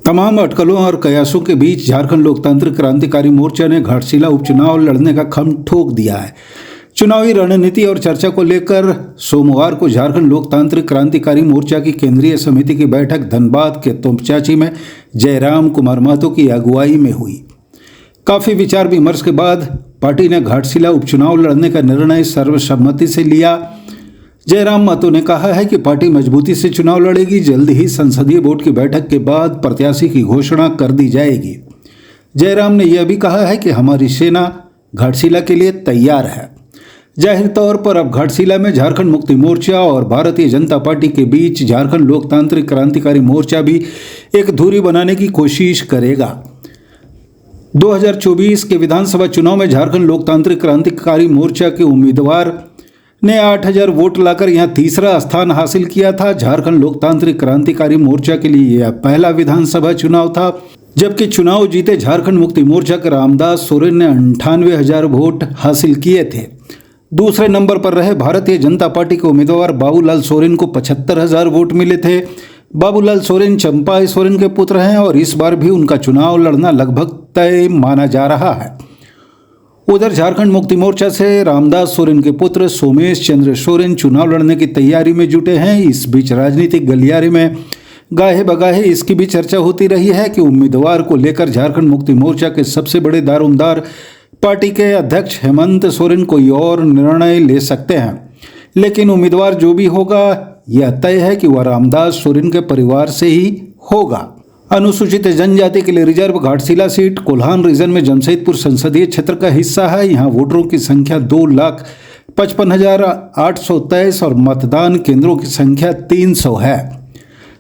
तमाम अटकलों और कयासों के बीच झारखंड लोकतांत्रिक क्रांतिकारी मोर्चा ने घाटशिला उपचुनाव लड़ने का खम ठोक दिया है। चुनावी रणनीति और चर्चा को लेकर सोमवार को झारखंड लोकतांत्रिक क्रांतिकारी मोर्चा की केंद्रीय समिति की बैठक धनबाद के तोपचांची में जयराम कुमार महतो की अगुवाई में हुई। काफी विचार विमर्श के बाद पार्टी ने घाटशिला उपचुनाव लड़ने का निर्णय सर्वसम्मति से लिया। जयराम महतो ने कहा है कि पार्टी मजबूती से चुनाव लड़ेगी। जल्द ही संसदीय बोर्ड की बैठक के बाद प्रत्याशी की घोषणा कर दी जाएगी। जयराम ने यह भी कहा है कि हमारी सेना घाटशिला के लिए तैयार है। जाहिर तौर पर अब घाटशिला में झारखंड मुक्ति मोर्चा और भारतीय जनता पार्टी के बीच झारखंड लोकतांत्रिक क्रांतिकारी मोर्चा भी एक दूरी बनाने की कोशिश करेगा। 2024 के विधानसभा चुनाव में झारखंड लोकतांत्रिक क्रांतिकारी मोर्चा के उम्मीदवार ने 8000 वोट लाकर यहां तीसरा स्थान हासिल किया था। झारखंड लोकतांत्रिक क्रांतिकारी मोर्चा के लिए यह पहला विधानसभा चुनाव था, जबकि चुनाव जीते झारखंड मुक्ति मोर्चा के रामदास सोरेन ने 98,000 वोट हासिल किए थे। दूसरे नंबर पर रहे भारतीय जनता पार्टी के उम्मीदवार बाबूलाल सोरेन को 75,000 वोट मिले थे। बाबूलाल सोरेन चंपाई सोरेन के पुत्र हैं और इस बार भी उनका चुनाव लड़ना लगभग तय माना जा रहा है। उधर झारखंड मुक्ति मोर्चा से रामदास सोरेन के पुत्र सोमेश चंद्र सोरेन चुनाव लड़ने की तैयारी में जुटे हैं। इस बीच राजनीतिक गलियारे में गाहे बगाहे इसकी भी चर्चा होती रही है कि उम्मीदवार को लेकर झारखंड मुक्ति मोर्चा के सबसे बड़े दारोमदार पार्टी के अध्यक्ष हेमंत सोरेन कोई और निर्णय ले सकते हैं, लेकिन उम्मीदवार जो भी होगा यह तय है कि वह रामदास सोरेन के परिवार से ही होगा। अनुसूचित जनजाति के लिए reserve Ghatshila seat Kolhan region में जमशेदपुर संसदीय क्षेत्र का हिस्सा है। यहां वोटरों की संख्या 2,55,823 और मतदान केंद्रों की संख्या 300 है।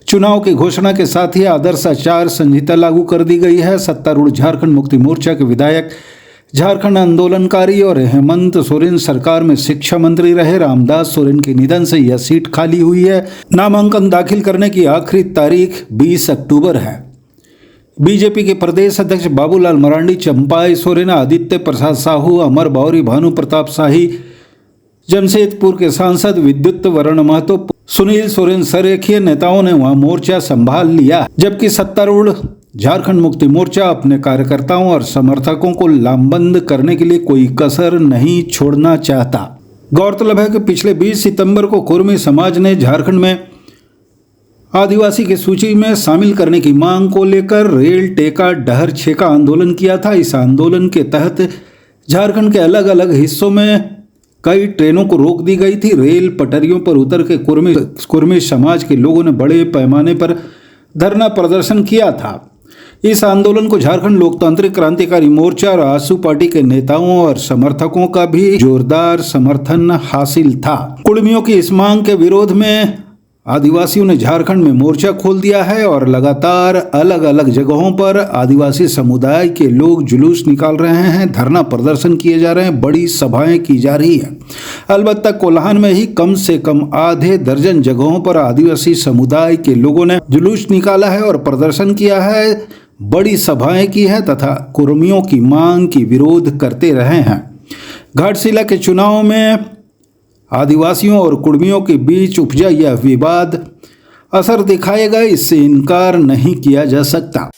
चुनाव की घोषणा के साथ ही आदर्श आचार संहिता लागू कर दी गई है। सत्तारूढ़ झारखंड मुक्ति मोर्चा के विधायक, झारखंड आंदोलनकारी और हेमंत सोरेन सरकार में शिक्षा मंत्री रहे। रामदास सोरेन के निधन से यह सीट खाली हुई है। नामांकन दाखिल करने की आखिरी तारीख 20 अक्टूबर है। बीजेपी के प्रदेश अध्यक्ष बाबूलाल मरांडी, चंपाई सोरेन, आदित्य प्रसाद साहू, अमर बावरी, भानु प्रताप शाही, जमशेदपुर के सांसद विद्युत वरण महतो, सुनील सोरेन सरेखीय नेताओं ने वहां मोर्चा संभाल लिया, जबकि सत्तारूढ़ झारखंड मुक्ति मोर्चा अपने कार्यकर्ताओं और समर्थकों को लामबंद करने के लिए कोई कसर नहीं छोड़ना चाहता। गौरतलब है कि पिछले 20 सितंबर को कुर्मी समाज ने झारखंड में आदिवासी की सूची में शामिल करने की मांग को लेकर रेल टेका डहर छेका आंदोलन किया था। इस आंदोलन के तहत झारखंड के अलग अलग हिस्सों में कई ट्रेनों को रोक दी गई थी। रेल पटरियों पर उतर के कुर्मी समाज के लोगों ने बड़े पैमाने पर धरना प्रदर्शन किया था। इस आंदोलन को झारखंड लोकतांत्रिक क्रांतिकारी मोर्चा और आसू पार्टी के नेताओं और समर्थकों का भी जोरदार समर्थन हासिल था। कुर्मियों की इस मांग के विरोध में आदिवासियों ने झारखंड में मोर्चा खोल दिया है और लगातार अलग अलग जगहों पर आदिवासी समुदाय के लोग जुलूस निकाल रहे हैं, धरना प्रदर्शन किए जा रहे हैं, बड़ी सभाएं की जा रही है। अलबत्ता कोल्हान में ही कम से कम आधे दर्जन जगहों पर आदिवासी समुदाय के लोगों ने जुलूस निकाला है और प्रदर्शन किया है, बड़ी सभाएं की है तथा कुर्मियों की मांग की विरोध करते रहे हैं। घाटशिला के चुनाव में आदिवासियों और कुर्मियों के बीच उपजा यह विवाद असर दिखाएगा, इससे इनकार नहीं किया जा सकता।